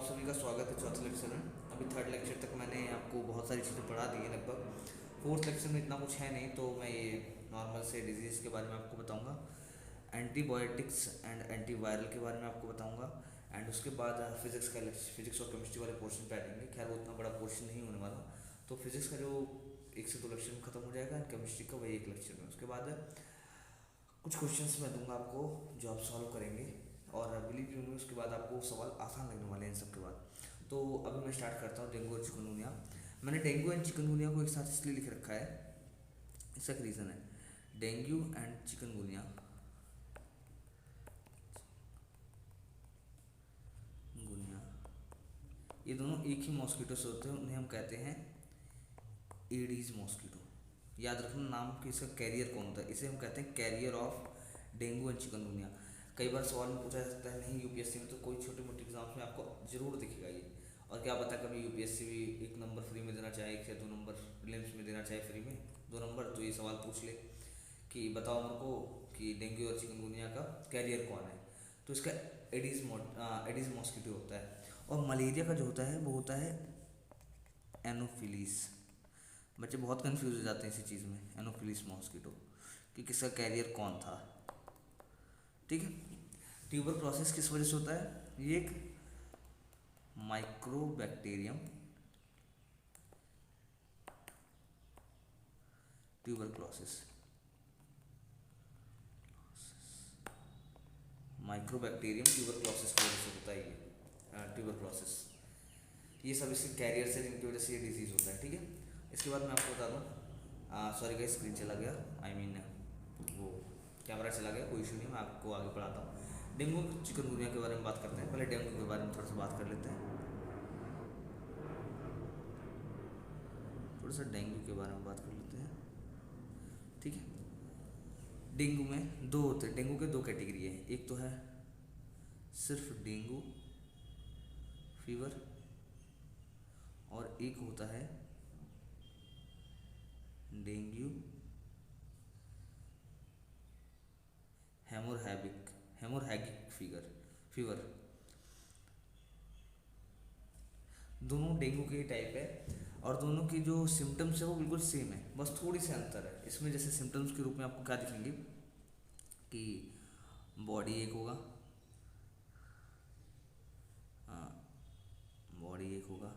सभी का स्वागत है चौथे लेक्चर में। अभी थर्ड लेक्चर तक मैंने आपको बहुत सारी चीज़ें पढ़ा दी है लगभग। फोर्थ लेक्चर में इतना कुछ है नहीं, तो मैं ये नॉर्मल से डिजीज़ के बारे में आपको बताऊंगा, एंटीबायोटिक्स एंड एंटीवायरल के बारे में आपको बताऊंगा। एंड उसके बाद फिजिक्स और केमिस्ट्री वाले पोर्शन पे आएंगे। खैर वो उतना बड़ा पोर्शन नहीं होने वाला, तो फिजिक्स का जो 1 से 2 लेक्चर में ख़त्म हो जाएगा एंड केमिस्ट्री का वही 1 लेक्चर में। उसके बाद कुछ क्वेश्चंस मैं दूंगा आपको जो आप सॉल्व करेंगे, और बिलीव यू मी उसके बाद आपको सवाल आसान लगने वाले हैं इन सब के बाद। तो अभी मैं स्टार्ट करता हूँ डेंगू और चिकनगुनिया। मैंने डेंगू एंड चिकनगुनिया को एक साथ इसलिए लिख रखा है, इसका एक रीज़न है। डेंगू एंड चिकनगुनिया गुनिया ये दोनों एक ही मॉस्किटो से होते हैं, उन्हें हम कहते हैं एडीज मॉस्किटो। याद रखना नाम कि इसका कैरियर कौन होता है, इसे हम कहते हैं carrier of dengue and chikungunya. कई बार सवाल में पूछा जा सकता है, नहीं यूपीएससी में तो कोई छोटे मोटे एग्जाम्स में आपको जरूर दिखेगा ये। और क्या पता कभी यूपीएससी भी 1 नंबर फ्री में देना चाहे, 1 या 2 नंबर प्रीलिम्स में देना चाहे फ्री में 2 नंबर, तो ये सवाल पूछ ले कि बताओ मेरे को कि डेंगू और चिकनगुनिया का कैरियर कौन है। तो इसका एडीज मॉस्किटो होता है। और मलेरिया का जो होता है वो होता है एनोफिलीस। बच्चे बहुत कंफ्यूज हो जाते हैं इसी चीज़ में, एनोफिलीस मॉस्किटो, कि किसका कैरियर कौन था। ठीक है। ट्यूबर प्रोसेस किस वजह से होता है? ये एक माइक्रोबैक्टीरियम ट्यूबरक्लोसिस, माइक्रोबैक्टीरियम ट्यूबरक्लोसिस की वजह से होता है ये ट्यूबरक्लोसिस। ये सब इसके कैरियर से, जिनकी वजह से ये डिजीज़ होता है। ठीक है। इसके बाद मैं आपको बता दूँ, सॉरी का स्क्रीन चला गया, आई मीन वो कैमरा चला गया, कोई इशू नहीं, मैं आपको आगे पढ़ाता हूँ। डेंगू चिकनगुनिया के बारे में बात करते हैं। पहले डेंगू के बारे में थोड़ा सा बात कर लेते हैं। थोड़ा सा डेंगू के बारे में बात कर लेते हैं। ठीक है। डेंगू में दो होते हैं, डेंगू के दो कैटेगरी है। एक तो है सिर्फ डेंगू फीवर, और एक होता है डेंगू हेमोरैगिक फीवर। दोनों डेंगू के टाइप है, और दोनों की जो सिम्टम्स है वो बिल्कुल सेम है, बस थोड़ी सी अंतर है इसमें। जैसे सिम्टम्स के रूप में आपको क्या दिखेंगे कि बॉडी एक होगा, हाँ बॉडी एक होगा,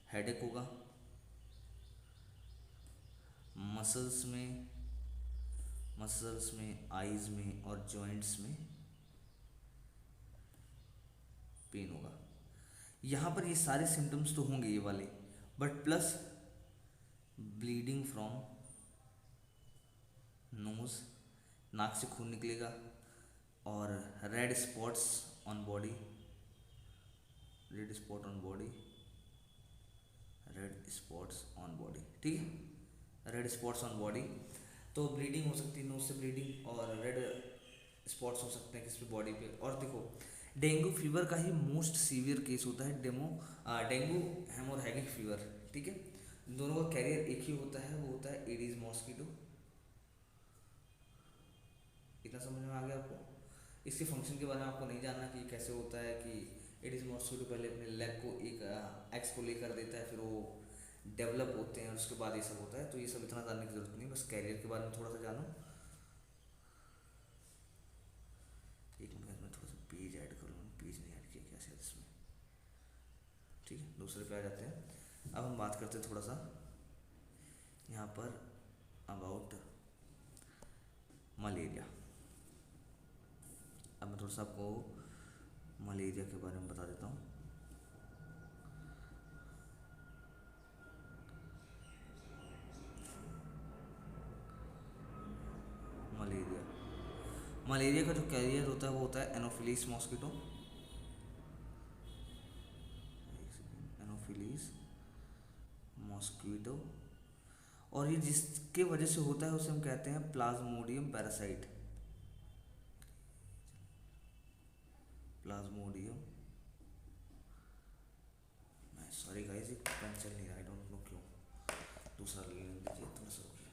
हेडेक होगा, मसल्स में आईज में और जॉइंट्स में पेन होगा। यहाँ पर ये सारे सिम्टम्स तो होंगे ये वाले, but plus bleeding from knows, नाक से खून निकलेगा, और रेड स्पॉट ऑन बॉडी, ठीक है, रेड स्पॉट्स ऑन बॉडी। तो ब्लीडिंग हो सकती है, नोज से ब्लीडिंग, और रेड स्पॉट्स हो सकते हैं किस पे, बॉडी पे। और देखो डेंगू फीवर का ही मोस्ट सीवियर केस होता है डेंगू हेमोरैगिक फीवर। ठीक है। दोनों का कैरियर एक ही होता है, वो होता है एडीज मॉस्किटो। इतना समझ में आ गया आपको? इसके फंक्शन के बारे में आपको नहीं जानना कि कैसे होता है, कि एडीज मॉस्किटो पहले अपने लेग को एक एक्स को लेकर देता है, फिर वो डेवलप होते हैं और उसके बाद ये सब होता है। तो ये सब इतना जानने की जरूरत नहीं, बस कैरियर के बारे में थोड़ा सा जानो। एक मिनट में थोड़ा सा पेज ऐड कर लूँ, पेज नहीं ऐड किया क्या शायद इसमें। ठीक है, दूसरे पे आ जाते हैं। अब हम बात करते हैं थोड़ा सा यहाँ पर अबाउट मलेरिया। अब मैं थोड़ा सा आपको मलेरिया के बारे में बता देता हूँ। मलेरिया का जो कैरियर होता है वो होता है एनोफिलीस मॉस्किटो, और ये जिसके वजह से होता है उसे हम कहते हैं प्लाज्मोडियम पैरासाइट। सॉरी गाइस, ये पेन चल नहीं रहा, आई डोंट नो क्यों। दूसरा ले लीजिए, थोड़ा सा रुकिए।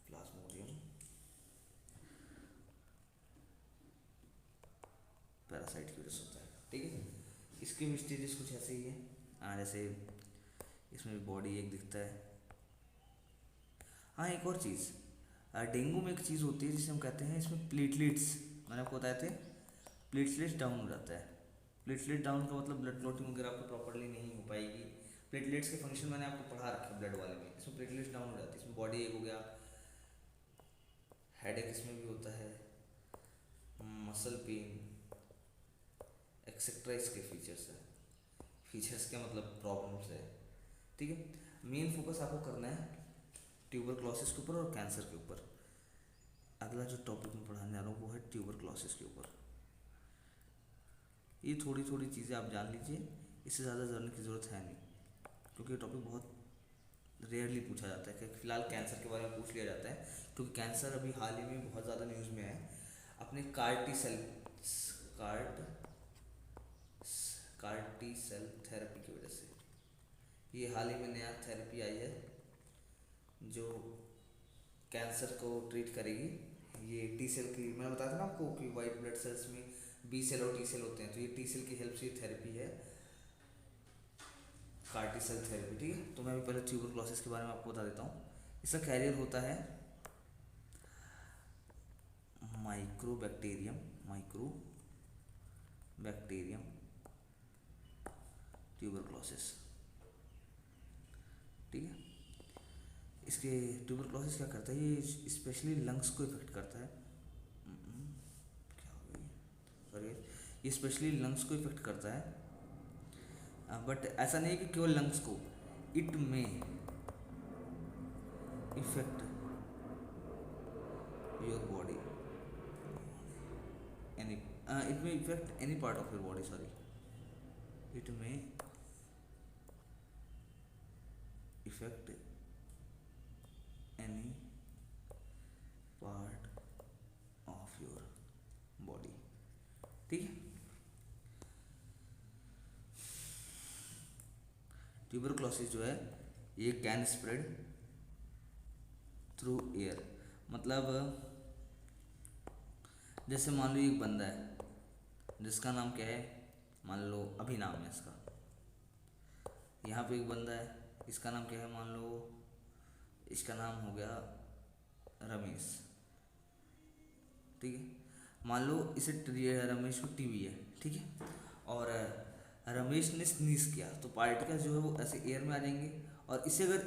प्लाज्मोडियम पैरासाइट की वजह से होता है। ठीक है। इसके भी स्टेजेस कुछ ऐसे ही है। जैसे इसमें भी बॉडी एक दिखता है। हाँ, एक और चीज़, डेंगू में एक चीज़ होती है जिसे हम कहते हैं इसमें प्लेटलेट्स, मैंने आपको बताए थे, प्लेटलेट्स डाउन हो जाता है। प्लेटलेट डाउन का मतलब ब्लड क्लॉटिंग वगैरह आपको प्रॉपरली नहीं हो पाएगी। प्लेटलेट्स के फंक्शन मैंने आपको पढ़ा रखे ब्लड वाले में, इसमें प्लेटलेट्स डाउन हो जाती है, इसमें बॉडी एक हो गया, हेडेक इसमें भी होता है, मसल पेन एक्सेट्रा इसके फीचर्स है। फीचर्स का मतलब प्रॉब्लम्स है, ठीक है। मेन फोकस आपको करना है ट्यूबरक्लोसिस के ऊपर और कैंसर के ऊपर। अगला जो टॉपिक मैं पढ़ाने जा रहा हूँ वो है ट्यूबरक्लोसिस के ऊपर। ये थोड़ी थोड़ी चीज़ें आप जान लीजिए, इससे ज़्यादा जानने की ज़रूरत है नहीं, क्योंकि ये टॉपिक बहुत रेयरली पूछा जाता है। कि फिलहाल कैंसर के बारे में पूछ लिया जाता है, क्योंकि कैंसर अभी हाल ही में बहुत ज़्यादा न्यूज़ में है अपने कार्टी सेल थेरेपी की वजह से। ये हाल ही में नया थेरेपी आई है जो कैंसर को ट्रीट करेगी। ये टी सेल की, मैंने बताया था ना आपको कि वाइट ब्लड सेल्स में बी सेल और टी सेल होते हैं, तो ये टी सेल की हेल्प से ये थेरेपी है, कार्टी सेल थेरेपी, ठीक है। तो मैं अभी पहले ट्यूबरक्लोसिस के बारे में आपको बता देता हूँ। इसका कैरियर होता है माइक्रोबैक्टीरियम ट्यूबरक्लोसिस, ठीक है। इसके ट्यूबरक्लोसिस क्या करता है, ये स्पेशली लंग्स को इफेक्ट करता है। क्या हो गई, सॉरी, ये स्पेशली लंग्स को इफेक्ट करता है। बट ऐसा नहीं है कि केवल लंग्स को, it may affect your body, any it may affect any part of your body, sorry, it may affect any part of your body, ठीक है। ट्यूबरक्लोसिस जो है ये कैन स्प्रेड थ्रू एयर, मतलब जैसे मान लो एक बंदा है जिसका नाम क्या है, मान लो अभी नाम है इसका, यहाँ पे एक बंदा है, इसका नाम क्या है, मान लो इसका नाम हो गया रमेश, ठीक है। मान लो इसे रमेश को टीबी है, ठीक है, और रमेश ने स्नीज किया तो पार्टिकल्स जो है वो ऐसे एयर में आ जाएंगे, और इसे अगर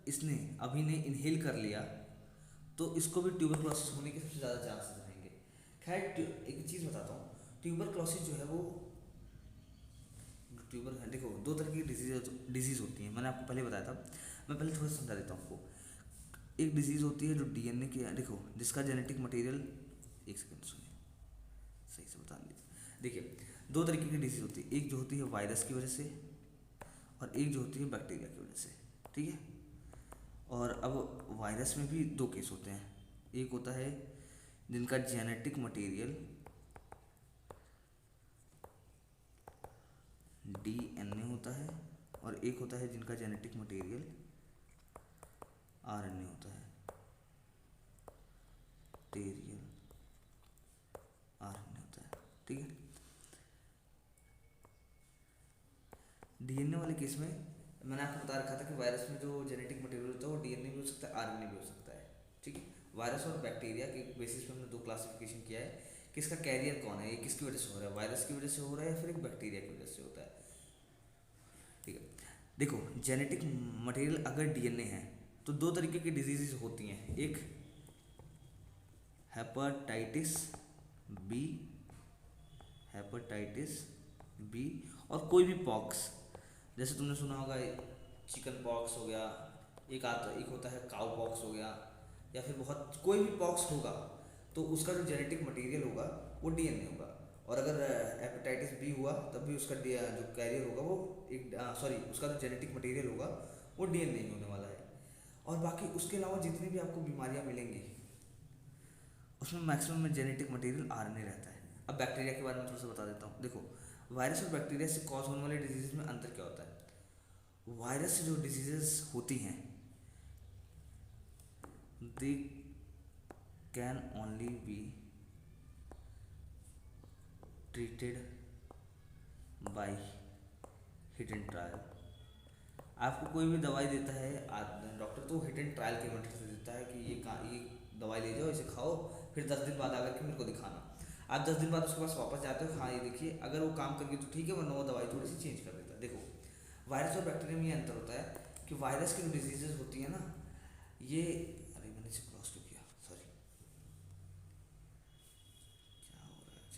इसने अभी ने इनहेल कर लिया तो इसको भी ट्यूबरक्लोसिस होने के सबसे ज़्यादा चांसेस रहेंगे। खैर एक चीज़ बताता हूँ, ट्यूबरक्लोसिस जो है वो देखो दो तरह की डिजीज़ होती हैं, मैंने आपको पहले बताया था, मैं पहले थोड़ा समझा देता हूँ आपको। एक डिजीज़ होती है जो डीएनए की, देखो जिसका जेनेटिक मटेरियल, एक सेकंड सुनिए, सही से बता लीजिए। देखिए दो तरीके की डिजीज़ होती है, एक जो होती है वायरस की वजह से और एक जो होती है बैक्टीरिया की वजह से, ठीक है। और अब वायरस में भी दो केस होते हैं, एक होता है जिनका जेनेटिक मटेरियल डीएनए होता है, और एक होता है जिनका जेनेटिक मटेरियल आरएनए होता है, टेरियल आरएनए होता है, ठीक है। डीएनए वाले केस में मैंने आपको बता रखा था कि वायरस में जो जेनेटिक मटेरियल होता है वो डीएनए भी हो सकता है, आरएनए भी हो सकता है, ठीक है। वायरस और बैक्टीरिया के बेसिस पे हमने दो क्लासिफिकेशन किया है कि इसका कैरियर कौन है, ये किसकी वजह से हो रहा है, वायरस की वजह से हो रहा है या फिर एक बैक्टीरिया की वजह से होता है, ठीक है। देखो जेनेटिक मटेरियल अगर डीएनए है तो दो तरीके की डिजीजेज होती हैं, एक हेपेटाइटिस बी, और कोई भी पॉक्स, जैसे तुमने सुना होगा चिकन पॉक्स हो गया, एक होता है काउ पॉक्स हो गया, या फिर बहुत कोई भी पॉक्स होगा तो उसका जो जेनेटिक मटेरियल होगा वो डीएनए होगा। और अगर हेपेटाइटिस बी हुआ तब भी उसका जो कैरियर होगा वो एक उसका जो जेनेटिक मटेरियल होगा वो डीएनए ही होने वाला है। और बाकी उसके अलावा जितनी भी आपको बीमारियां मिलेंगी उसमें मैक्सिमम में जेनेटिक मटेरियल आरएनए रहता है। अब बैक्टीरिया के बारे में थोड़ा सा बता देता हूँ। देखो वायरस और बैक्टीरिया से कॉज होने वाले डिजीज में अंतर क्या होता है। वायरस से जो डिजीजेस होती हैं they can only be treated by hit and trial. आपको कोई भी दवाई देता है डॉक्टर, तो हिट एंड ट्रायल के मेथड से देता है कि ये दवाई ले जाओ, इसे खाओ, फिर 10 दिन बाद आकर के मेरे को दिखाना। आप 10 दिन बाद उसके पास वापस जाते हो, हाँ ये देखिए अगर वो काम कर गई तो ठीक है, वरना वो दवाई थोड़ी सी चेंज कर देता है। देखो वायरस और बैक्टीरिया में ये अंतर होता है कि वायरस की जो डिजीजेज होती है ना, ये अरे मैंने इसे क्रॉस क्यों किया, सॉरी, क्या हो रहा है यार।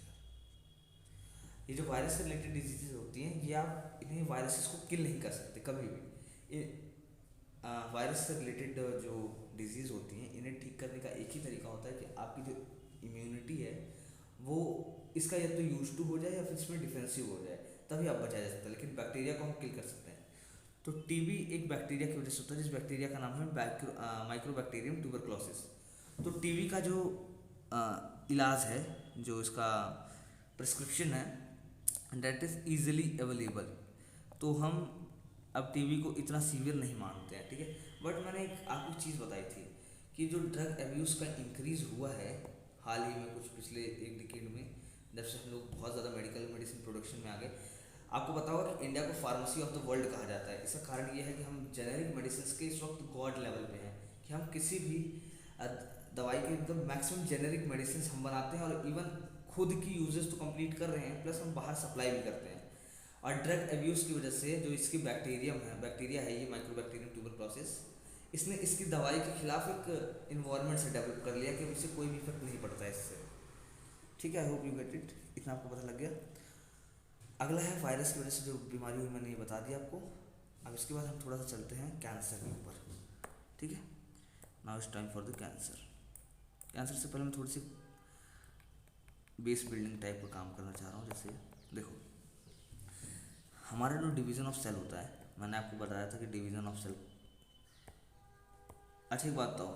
ये जो वायरस से रिलेटेड डिजीजेज होती हैं, ये आप इन्हें वायरसेस को किल नहीं कर सकते कभी भी। वायरस से रिलेटेड जो डिजीज़ होती हैं, इन्हें ठीक करने का एक ही तरीका होता है कि आपकी जो इम्यूनिटी है वो इसका या तो यूज टू हो जाए या फिर इसमें डिफेंसिव हो जाए, तभी आप बचाया जा सकता है। लेकिन बैक्टीरिया को हम किल कर सकते हैं। तो टीबी एक बैक्टीरिया की वजह से होता है, जिस बैक्टीरिया का नाम है माइक्रोबैक्टीरियम ट्यूबरक्लोसिस। तो टीबी का जो इलाज है, जो इसका प्रिस्क्रिप्शन है, डेट इज़ ईजिली अवेलेबल। तो हम अब टीबी को इतना सीवियर नहीं मानते हैं, ठीक है। बट मैंने आपको एक चीज़ बताई थी कि जो ड्रग एब्यूज़ का इंक्रीज़ हुआ है हाल ही में, कुछ पिछले एक डिकेड में, जब से हम लोग बहुत ज़्यादा मेडिकल मेडिसिन प्रोडक्शन में आ गए। आपको पता होगा कि इंडिया को फार्मेसी ऑफ द वर्ल्ड कहा जाता है। इसका कारण ये है कि हम जेनेरिक मेडिसिन के इस वक्त गॉड लेवल पे हैं, कि हम किसी भी दवाई के मतलब मैक्सिमम जेनेरिक मेडिसिन हम बनाते हैं, और इवन खुद की यूजेस तो कंप्लीट कर रहे हैं, प्लस हम बाहर सप्लाई भी करते हैं। और ड्रग एब्यूज़ की वजह से जो इसकी बैक्टीरिया है ये माइक्रोबैक्टीरियम ट्यूबरक्लोसिस, इसने इसकी दवाई के खिलाफ एक इन्वायरमेंट से डेवलप कर लिया कि इससे कोई भी इफेक्ट नहीं पड़ता है इससे, ठीक है। I hope you get it, इतना आपको पता लग गया। अगला है वायरस की वजह से जो बीमारी हुई, मैंने ये बता दिया आपको। अब इसके बाद हम थोड़ा सा चलते हैं कैंसर के ऊपर, ठीक है। Now it's time for the cancer. Cancer से पहले मैं थोड़ी सी बेस बिल्डिंग टाइप का काम करना चाह रहा हूँ। जैसे देखो, हमारा जो डिवीज़न ऑफ सेल होता है, मैंने आपको बताया था कि डिवीज़न ऑफ सेल, अच्छा एक बात बताओ,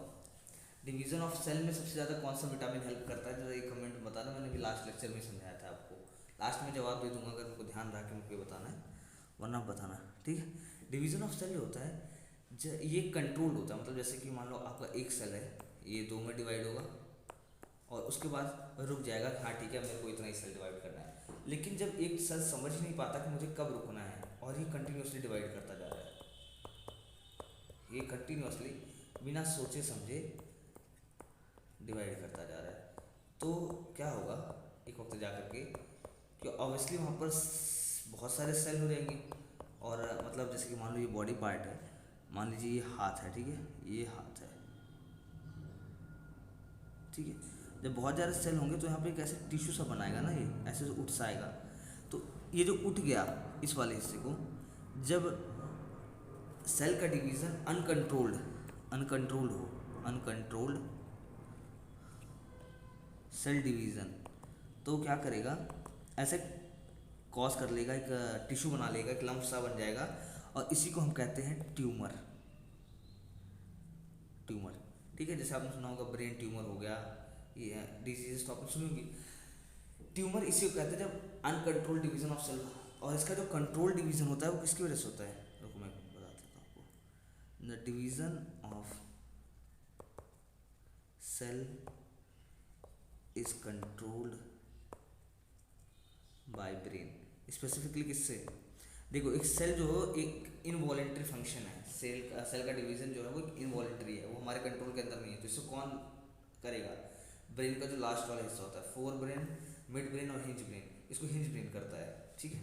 डिवीज़न ऑफ सेल में सबसे ज़्यादा कौन सा विटामिन हेल्प करता है? जरा एक कमेंट में बताना। मैंने भी लास्ट लेक्चर में समझाया था आपको, लास्ट में जवाब दे दूंगा अगर मेरे को ध्यान रहा कि मुझे बताना है, वरना बताना, ठीक है। डिवीज़न ऑफ सेल जो होता है ये कंट्रोल्ड होता है। मतलब जैसे कि मान लो आपका एक सेल है, ये 2 में डिवाइड होगा और उसके बाद रुक जाएगा, हाँ ठीक है मेरे को इतना ही सेल डिवाइड करना है। लेकिन जब एक सेल समझ नहीं पाता कि मुझे कब रुकना है, और ये कंटिन्यूसली डिवाइड करता जा रहा है, ये कंटिन्यूसली बिना सोचे समझे डिवाइड करता जा रहा है, तो क्या होगा एक वक्त जा कर के कि ऑब्वियसली वहाँ पर बहुत सारे सेल हो जाएंगे। और मतलब जैसे कि मान लो ये बॉडी पार्ट है, मान लीजिए ये हाथ है, ठीक है, ये हाथ है, ठीक है। जब बहुत ज़्यादा सेल होंगे तो यहाँ पे एक ऐसे टिश्यू सा बनाएगा ना, ये ऐसे उठ सा आएगा। तो ये जो उठ गया इस वाले हिस्से को, जब सेल का डिवीज़न अनकंट्रोल्ड सेल डिवीज़न, तो क्या करेगा, ऐसे कॉज कर लेगा, एक टिश्यू बना लेगा, एक लंप सा बन जाएगा, और इसी को हम कहते हैं ट्यूमर, ठीक है। जैसे आपने सुना होगा ब्रेन ट्यूमर हो गया, ये डिजीज तो आपने सुनी होगी। ट्यूमर इसी को कहते हैं जब अनकंट्रोल्ड डिवीज़न ऑफ सेल। और इसका जो कंट्रोल डिवीज़न होता है वो किसकी वजह से होता है, रुको मैं बता देता हूँ आपको। The division of cell is controlled by brain. Specifically किससे? देखो एक सेल जो हो एक इनवॉलेंट्री फंक्शन है, सेल का डिवीज़न जो है वो इनवॉलेंट्री है, वो हमारे कंट्रोल के अंदर नहीं है। तो इसको कौन करेगा? ब्रेन का जो लास्ट वाला हिस्सा होता है, फोर ब्रेन, मिड ब्रेन और हिंज ब्रेन, इसको हिंज ब्रेन करता है, ठीक है।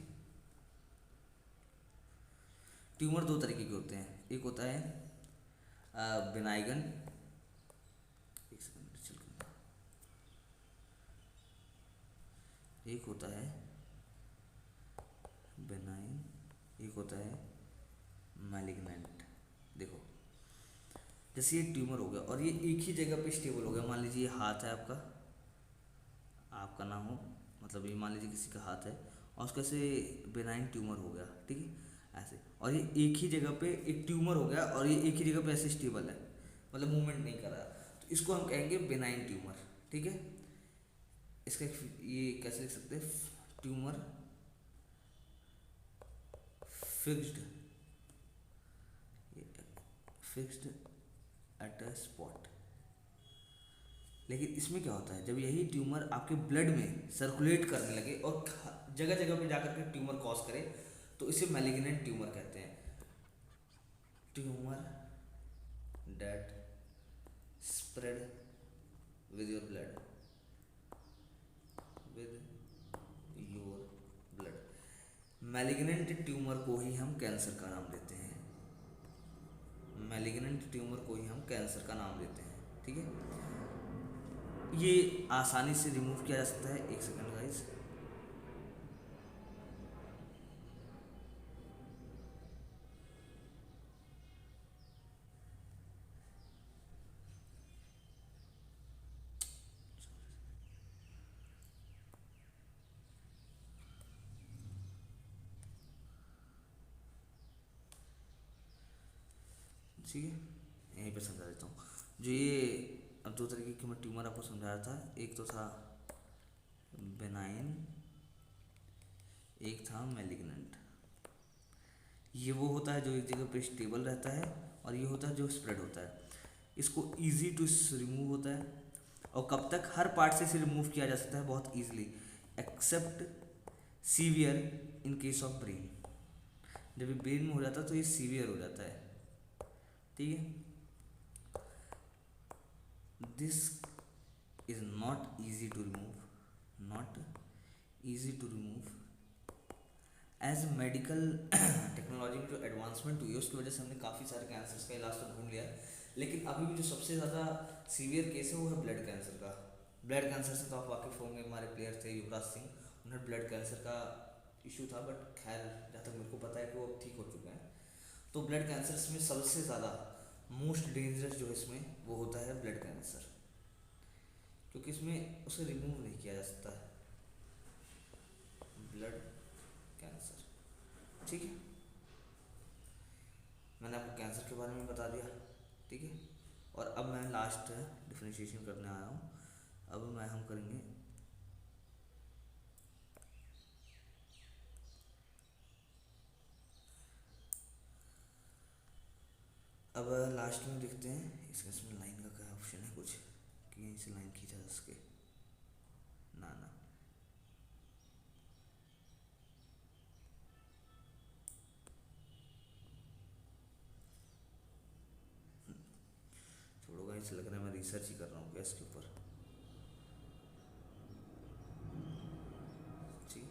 ट्यूमर 2 तरीके के होते हैं, एक होता है बेनाइगन, एक सेकंड चल, एक होता है बेनाइन, एक होता है मैलिग्नेंट। देखो जैसे ये ट्यूमर हो गया और ये एक ही जगह पे स्टेबल हो गया, मान लीजिए ये हाथ है आपका ना हो, मतलब ये मान लीजिए किसी का हाथ है और उसका से बेनाइन ट्यूमर हो गया, ठीक है ऐसे, और ये एक ही जगह पे एक ट्यूमर हो गया और ये एक ही जगह पे ऐसे स्टेबल है, मतलब मूवमेंट नहीं कर रहा, तो इसको हम कहेंगे बेनाइन ट्यूमर, ठीक है। इसका ये कैसे लिख सकते हैं, tumour fixed at a spot. लेकिन इसमें क्या होता है, जब यही ट्यूमर आपके ब्लड में सर्कुलेट करने लगे और जगह जगह पे जाकर के ट्यूमर कॉज करे, तो इसे मैलिग्नेंट ट्यूमर कहते हैं। Tumour that spread with your blood, with your blood. Malignant tumour को ही हम कैंसर का नाम देते हैं, मैलिग्नेंट ट्यूमर को ही हम कैंसर का नाम देते हैं। ठीक है, ये आसानी से रिमूव किया जा सकता है। एक सेकंड गाइस, ठीक है, यहीं पे समझा देता हूँ। जो ये अब दो तरीके की मैं ट्यूमर आपको समझाया था, एक तो था बेनाइन, एक था मैलिग्नेंट। ये वो होता है जो एक जगह पे स्टेबल रहता है, और ये होता है जो स्प्रेड होता है। इसको इजी टू रिमूव होता है, और कब तक, हर पार्ट से इसे रिमूव किया जा सकता है बहुत easily, except severe in case of brain. जब ये ब्रेन में हो जाता है तो ये सीवियर हो जाता है। ठीक है, this is not easy to remove, not easy to remove as medical technology में जो एडवांसमेंट हुई है उसकी वजह से हमने काफ़ी सारे कैंसर्स का इलाज तो ढूंढ लिया है, लेकिन अभी भी जो सबसे ज़्यादा सीवियर केस है वो है ब्लड कैंसर का। ब्लड कैंसर से तो आप वाकिफ होंगे, हमारे प्लेयर थे युवराज सिंह, उन्हें ब्लड कैंसर का इशू था, बट खैर जहाँ तक मेरे को पता है कि वो अब ठीक हो चुके हैं। तो ब्लड कैंसर में सबसे ज़्यादा मोस्ट डेंजरस जो है इसमें वो होता है ब्लड कैंसर, क्योंकि इसमें उसे रिमूव नहीं किया जा सकता है, ब्लड कैंसर। ठीक है, मैंने आपको कैंसर के बारे में बता दिया। ठीक है, और अब मैं लास्ट डिफरेंशिएशन करने आया हूँ। अब हम करेंगे अब लास्ट में देखते हैं इसका, इसमें लाइन का क्या ऑप्शन है कुछ कि यहीं से लाइन खींचा जा सके, ना ना, छोड़ो गाइस, लग रहा है मैं रिसर्च ही कर रहा हूँ क्या इसके ऊपर। ठीक,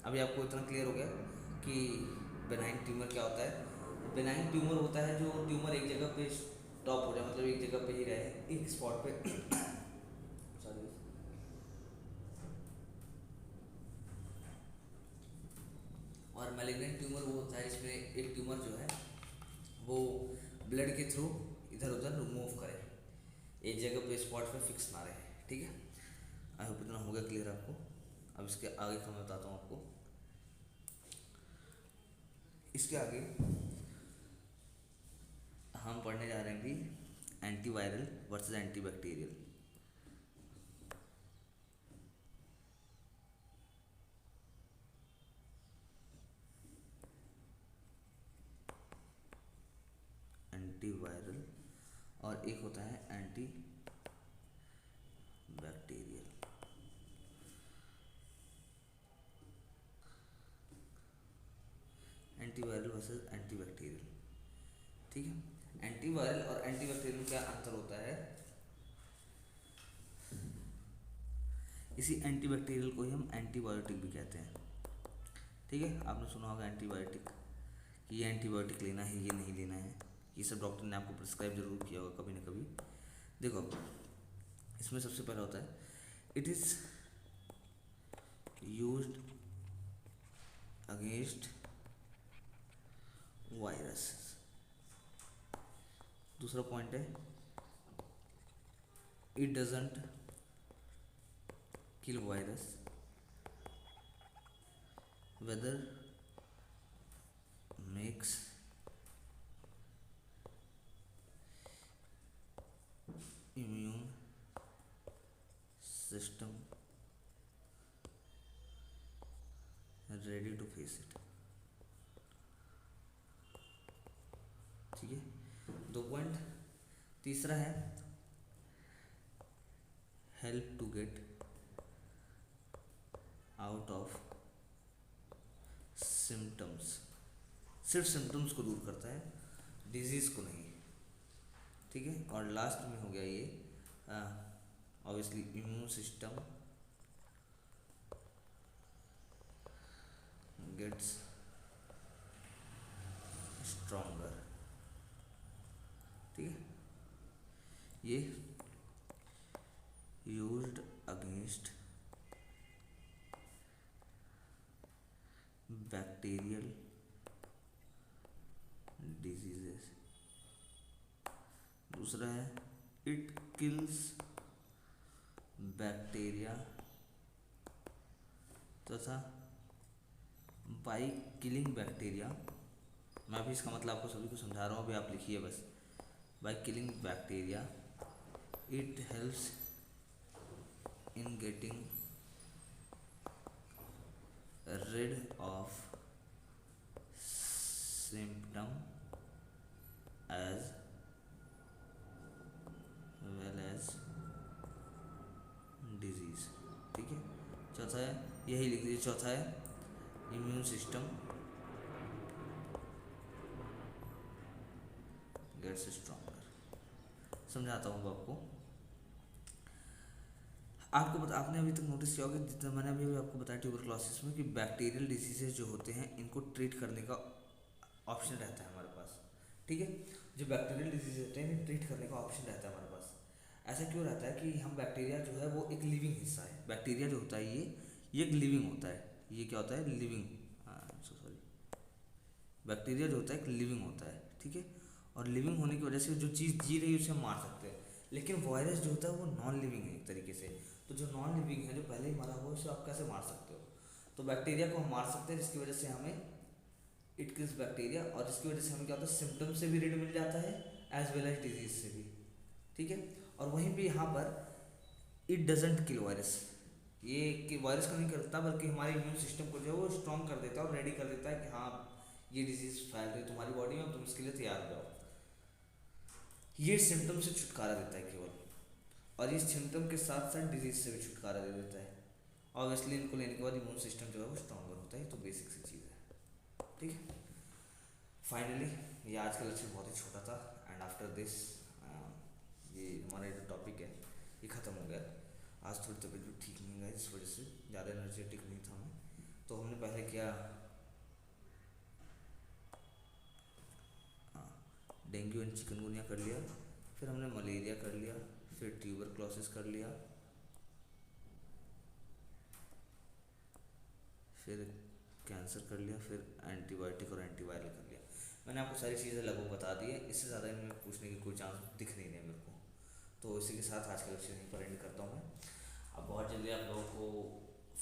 अभी आपको इतना क्लियर हो गया कि बेनाइन ट्यूमर क्या होता है। बेनाइन ट्यूमर होता है जो ट्यूमर एक जगह पे स्टॉप हो जाए, मतलब एक जगह पे ही रहे, एक स्पॉट पे सॉरी। और मैलिग्नेंट ट्यूमर वो होता है इसमें एक ट्यूमर जो है वो ब्लड के थ्रू इधर उधर मूव करे, एक जगह पे स्पॉट पे फिक्स ना रहे। ठीक है, आई होप इतना हो गया क्लियर आपको। अब इसके आगे का मैं बताता हूँ आपको। इसके आगे हम पढ़ने जा रहे हैं कि एंटीवायरल वर्सेस एंटीबैक्टीरियल। एंटीवायरल और एक होता है anti bacterial. Antiviral versus antibacterial. ठीक है, एंटीवायरल और एंटीबैक्टीरियल में क्या अंतर होता है, इसी एंटीबैक्टीरियल को ही हम एंटीबायोटिक भी कहते हैं। ठीक है, आपने सुना होगा एंटीबायोटिक, कि ये एंटीबायोटिक लेना है, ये नहीं लेना है, ये सब डॉक्टर ने आपको प्रिस्क्राइब जरूर किया होगा कभी ना कभी। देखो, इसमें सबसे पहला होता है it is used against virus. दूसरा पॉइंट है it doesn't kill virus whether makes immune system ready to face it। ठीक है, दो पॉइंट। तीसरा है help to get out of symptoms, सिर्फ सिम्टम्स को दूर करता है, डिजीज़ को नहीं, ठीक है। और लास्ट में हो गया ये obviously immune system gets stronger, ठीक है। ये यूज्ड अगेंस्ट बैक्टीरियल डिजीजेस। दूसरा है इट किल्स बैक्टीरिया तथा बाई किलिंग बैक्टीरिया, मैं भी इसका मतलब आपको सभी को समझा रहा हूँ, अभी आप लिखिए बस। By killing bacteria it helps in getting rid of symptom as well as disease, ठीक है। चौथा है, यही लिख दीजिए, चौथा है इम्यून सिस्टम गेट्स स्ट्रॉन्गर। समझाता हूँ आपको आपने अभी तक नोटिस किया होगा, जितना मैंने अभी आपको बताया ट्यूबरक्लोसिस में, कि बैक्टीरियल डिसीजेज जो होते हैं इनको ट्रीट करने का ऑप्शन रहता है हमारे पास, ठीक है। जो बैक्टीरियल डिजीज होते हैं ट्रीट करने का ऑप्शन रहता है हमारे पास। ऐसा क्यों रहता है कि हम बैक्टीरिया जो है वो एक लिविंग हिस्सा है, बैक्टीरिया जो होता है ये एक लिविंग होता है, ये क्या होता है, लिविंग, सॉरी, बैक्टीरिया जो होता है एक लिविंग होता है, ठीक है। और लिविंग होने की वजह से जो चीज़ जी रही है उसे हम मार सकते हैं, लेकिन वायरस जो होता है वो नॉन लिविंग है एक तरीके से। तो जो नॉन लिविंग है, जो पहले ही मरा हुआ है, उसे आप कैसे मार सकते हो? तो बैक्टीरिया को हम मार सकते हैं, जिसकी वजह से हमें इट किल्स बैक्टीरिया, और इसकी वजह से हमें क्या होता है, सिम्टम्स से भी रीड मिल जाता है एज वेल एज डिजीज से भी, ठीक है। और वहीं पे यहाँ पर इट डजेंट किल वायरस, ये कि वायरस को नहीं करता, बल्कि हमारे इम्यून सिस्टम को जो है वो स्ट्रॉन्ग कर देता है और रेडी कर देता है कि हाँ ये डिजीज़ फैल रही है तुम्हारी बॉडी में, तुम इसके लिए तैयार हो जाओ। ये सिम्टम से छुटकारा देता है केवल, और इस सिम्टम के साथ साथ डिजीज से भी छुटकारा दे देता है। ऑब्वियसली इनको लेने के बाद इम्यून सिस्टम जो है वो स्ट्रॉन्गर होता है, तो बेसिक सी चीज़ है, ठीक है। फाइनली ये आज का लेक्चर बहुत ही छोटा था, एंड आफ्टर दिस ये हमारा जो टॉपिक है ये ख़त्म हो गया। आज थोड़ी तबीयत भी ठीक नहीं है, इस वजह से ज़्यादा एनर्जेटिक नहीं था मैं। तो हमने पहले किया डेंगू एंड चिकनगुनिया कर लिया, फिर हमने मलेरिया कर लिया, फिर ट्यूबरक्लोसिस कर लिया, फिर कैंसर कर लिया, फिर एंटीबायोटिक और एंटीवायरल कर लिया। मैंने आपको सारी चीज़ें लगभग बता दी है, इससे ज़्यादा इनमें पूछने की कोई चांस दिख नहीं रहा मेरे को। तो इसी के साथ आज का लेक्चर यहीं पर एंड करता हूँ मैं। अब बहुत जल्दी आप लोगों को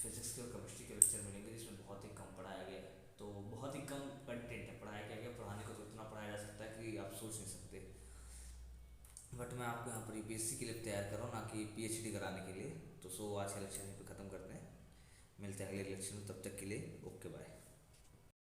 फिजिक्स के और केमिस्ट्री के लेक्चर मिलेंगे, जिसमें बहुत ही कम पढ़ाया गया है, तो बहुत ही कम कंटेंट है पढ़ाया गया। पढ़ाने को तो इतना पढ़ाया जा सकता है कि आप सोच नहीं सकते, बट मैं आपको यहाँ पर यूपीएससी के लिए तैयार कर रहा हूँ, ना कि पीएचडी कराने के लिए। तो आज का लेक्चर यहीं पे ख़त्म करते हैं, मिलते हैं अगले लेक्चर में, तब तक के लिए ओके बाय।